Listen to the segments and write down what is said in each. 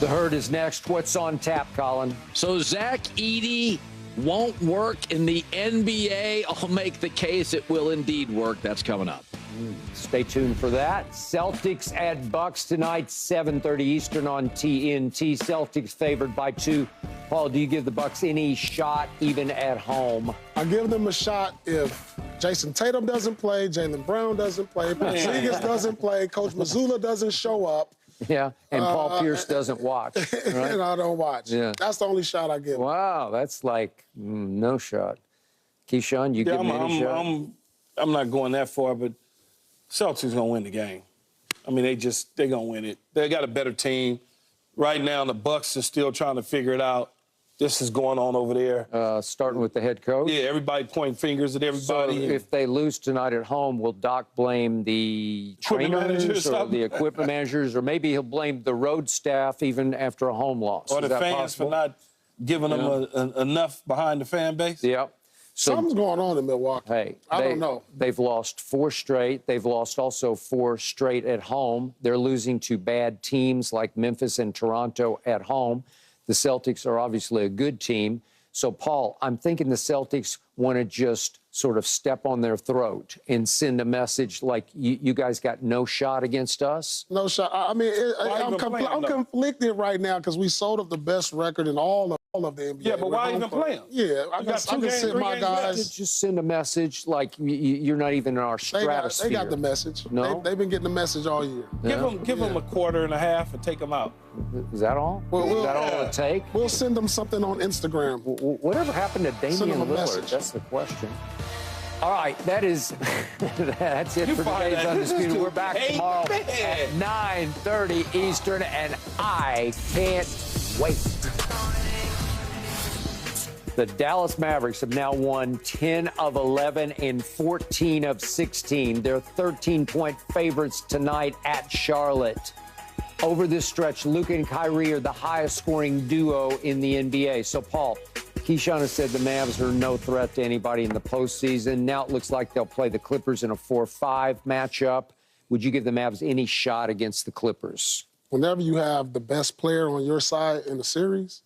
The Herd is next. What's on tap, Colin? So Zach Edey won't work in the NBA. I'll make the case it will indeed work. That's coming up. Stay tuned for that. Celtics at Bucks tonight, 7:30 Eastern on TNT. Celtics favored by 2. Paul, do you give the Bucks any shot, even at home? I give them a shot if Jason Tatum doesn't play, Jaylen Brown doesn't play, Porzingis doesn't play, Coach Mazzulla doesn't show up. Yeah, and Paul Pierce doesn't watch. Right? And I don't watch. Yeah. That's the only shot I give. Wow, that's like no shot. Keyshawn, you give me any shot? I'm not going that far, but Celtics going to win the game. I mean, they're going to win it. They got a better team. Right now, the Bucks are still trying to figure it out. This is going on over there. Starting with the head coach? Yeah, everybody pointing fingers at everybody. So if they lose tonight at home, will Doc blame the trainers or the equipment managers, or maybe he'll blame the road staff even after a home loss? Or the fans possible? for not giving them enough behind the fan base? Yep. So, something's going on in Milwaukee. Hey, I don't know. They've lost 4 straight. They've lost also 4 straight at home. They're losing to bad teams like Memphis and Toronto at home. The Celtics are obviously a good team. So, Paul, I'm thinking the Celtics want to just sort of step on their throat and send a message like, you guys got no shot against us? No shot. I mean, I'm conflicted right now because we sold up the best record in all of the NBA. Yeah, but why even play them? Yeah, I can sit my guys. Just send a message like you're not even in our stratosphere. They got the message. No? They've been getting the message all year. Give them a quarter and a half and take them out. Is that all? Is that all it take? We'll send them something on Instagram. Whatever happened to Damian Lillard? Message. That's the question. All right, that's it for today's Undisputed. We're back tomorrow at 9:30 Eastern, and I can't wait. The Dallas Mavericks have now won 10 of 11 and 14 of 16. They're 13-point favorites tonight at Charlotte. Over this stretch, Luka and Kyrie are the highest-scoring duo in the NBA. So, Paul, Keyshawn has said the Mavs are no threat to anybody in the postseason. Now it looks like they'll play the Clippers in a 4-5 matchup. Would you give the Mavs any shot against the Clippers? Whenever you have the best player on your side in the series,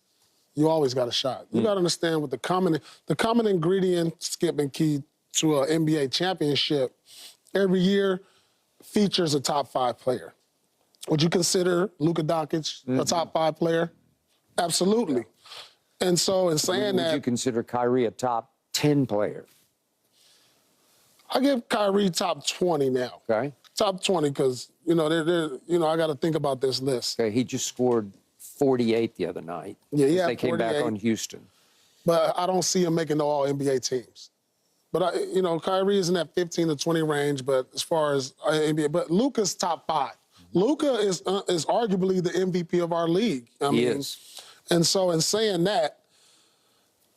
you always got a shot. You got to understand what the common ingredient, Skip, and key to an NBA championship every year features a top 5 player. Would you consider Luka Doncic a top 5 player? Absolutely. And so in saying that... Would you consider Kyrie a top 10 player? I give Kyrie top 20 now. Okay. Top 20 because, I got to think about this list. Okay, he just scored 48 the other night. Yeah, he had They came back on Houston. But I don't see him making the All-NBA teams. But, Kyrie is in that 15 to 20 range, but as far as NBA... But Luka's top 5. Luka is arguably the MVP of our league. He is. And so in saying that,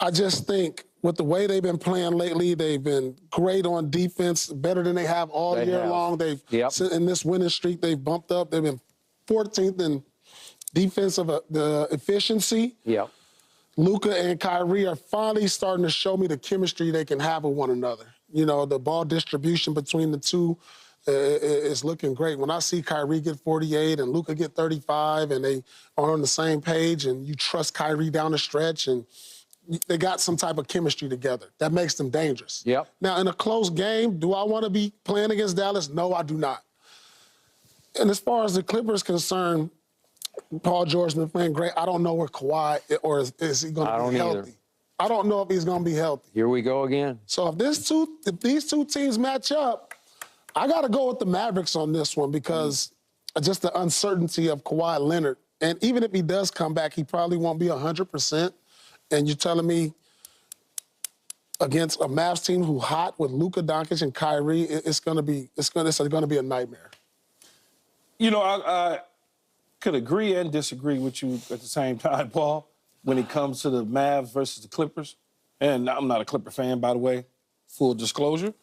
I just think with the way they've been playing lately, they've been great on defense, better than they have all year long. In this winning streak, they've bumped up. They've been 14th in defensive the efficiency. Yep. Luka and Kyrie are finally starting to show me the chemistry they can have with one another. The ball distribution between the two is looking great. When I see Kyrie get 48 and Luka get 35 and they are on the same page and you trust Kyrie down the stretch and they got some type of chemistry together, that makes them dangerous. Yep. Now, in a close game, do I want to be playing against Dallas? No, I do not. And as far as the Clippers concerned, Paul George has been playing great. I don't know where Kawhi, or is he going to be healthy? Either. I don't know if he's going to be healthy. Here we go again. So if these two teams match up, I got to go with the Mavericks on this one because just the uncertainty of Kawhi Leonard. And even if he does come back, he probably won't be 100%. And you're telling me against a Mavs team who hot with Luka Doncic and Kyrie, it's going to be a nightmare. I could agree and disagree with you at the same time, Paul, when it comes to the Mavs versus the Clippers. And I'm not a Clipper fan, by the way, full disclosure.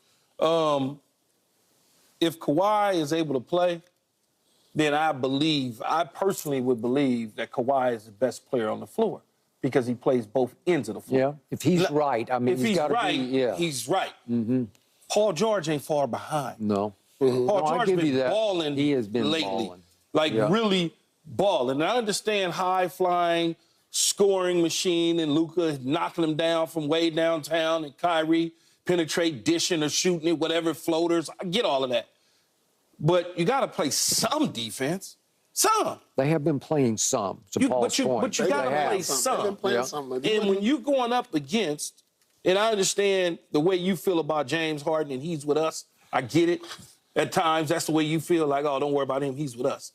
If Kawhi is able to play, then I personally would believe that Kawhi is the best player on the floor because he plays both ends of the floor. Yeah, if he's right. I mean, if he's right, yeah. he's right. Mm-hmm. Paul George ain't far behind. No. Paul George has been balling he has been lately. balling. Really balling. And I understand high-flying, scoring machine and Luka knocking them down from way downtown and Kyrie penetrate, dishing or shooting it, whatever, floaters. I get all of that. But you got to play some defense. Some. They have been playing some, to Paul's point. But you got to play some. They've been playing some. And when you going up against, and I understand the way you feel about James Harden and he's with us. I get it. At times, that's the way you feel, like, oh, don't worry about him, he's with us.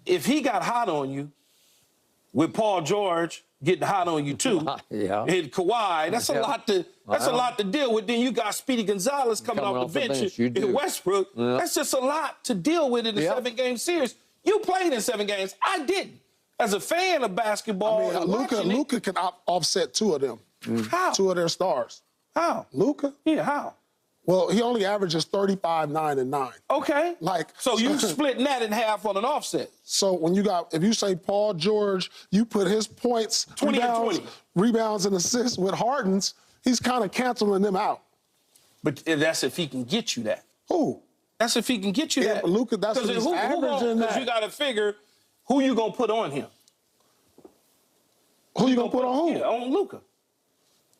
If he got hot on you, with Paul George getting hot on you too, and Kawhi, that's a lot to deal with. Then you got Speedy Gonzalez coming off the bench in Westbrook. That's just a lot to deal with in a 7-game series. You played in 7 games. I didn't. As a fan of basketball, Luka can offset 2 of them. How? 2 of their stars. How? Luka? Yeah, how? Well, he only averages 35, 9, and 9. Okay. So you splitting that in half on an offset. So if you say Paul George, you put his points, 20 rebounds and assists with Harden's, he's kind of canceling them out. But that's if he can get you that. Who? That's if he can get you that. But Luka, that's what he's averaging. Because you got to figure who you going to put on him. Who you going to put on who? Yeah, on Luka.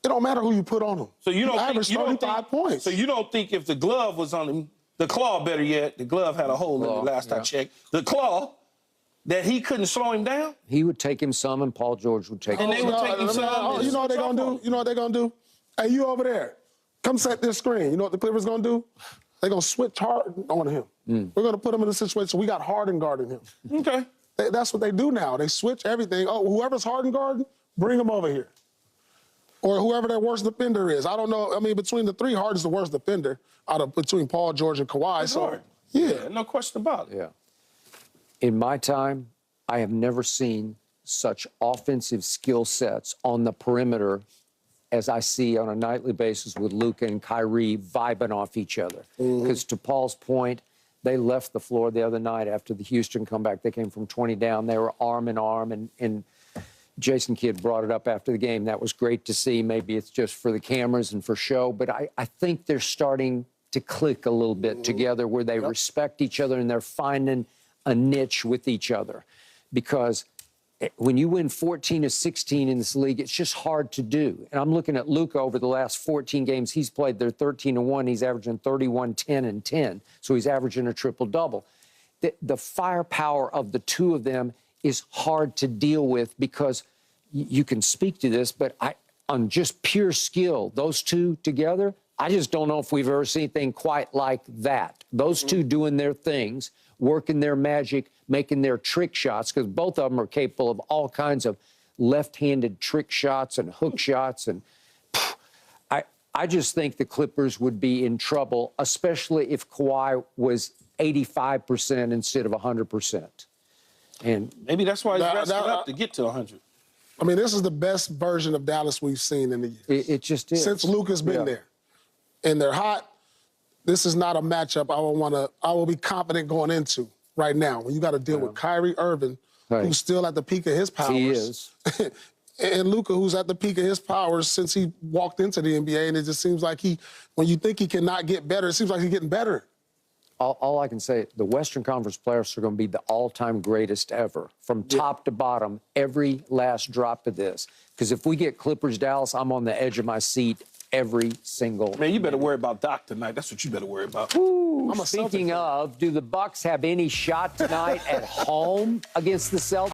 It don't matter who you put on him. So you don't average 35 points. So you don't think if the glove was on him, the claw, better yet, the glove had a hole in it last I checked. The claw, that he couldn't slow him down? He would take him some, and Paul George would take him some. And they would take him some. You know what they're going to do? You know what they're going to do? Hey, you over there, come set this screen. You know what the Clippers going to do? They're going to switch Harden on him. We're going to put him in a situation we got Harden guarding him. Okay. That's what they do now. They switch everything. Oh, whoever's Harden guarding, bring him over here. Or whoever their worst defender is. I don't know. I mean, between the 3, Harden's the worst defender between Paul George and Kawhi. So, yeah, no question about it. Yeah. In my time, I have never seen such offensive skill sets on the perimeter as I see on a nightly basis with Luka and Kyrie vibing off each other. Because to Paul's point, they left the floor the other night after the Houston comeback. They came from 20 down. They were arm in arm, and Jason Kidd brought it up after the game. That was great to see. Maybe it's just for the cameras and for show, but I think they're starting to click a little bit together where they respect each other and they're finding a niche with each other. Because when you win 14 of 16 in this league, it's just hard to do. And I'm looking at Luka over the last 14 games he's played. They're 13-1. He's averaging 31, 10, and 10. So he's averaging a triple-double. The firepower of the 2 of them is hard to deal with because you can speak to this, but on just pure skill, those 2 together, I just don't know if we've ever seen anything quite like that. Those 2 doing their things, working their magic, making their trick shots, because both of them are capable of all kinds of left-handed trick shots and hook shots. And I just think the Clippers would be in trouble, especially if Kawhi was 85% instead of 100%. And maybe that's why he's resting up to get to 100. I mean, this is the best version of Dallas we've seen in the years. It just is. Since Luka's been there. And they're hot. This is not a matchup I will be confident going into right now. When you got to deal with Kyrie Irving, who's still at the peak of his powers. He is. And Luka, who's at the peak of his powers since he walked into the NBA. And it just seems like when you think he cannot get better, it seems like he's getting better. All I can say, the Western Conference playoffs are going to be the all-time greatest ever, from top to bottom, every last drop of this. Because if we get Clippers-Dallas, I'm on the edge of my seat every single Man, you better worry about Doc tonight. That's what you better worry about. Ooh, speaking of, do the Bucks have any shot tonight at home against the Celtics?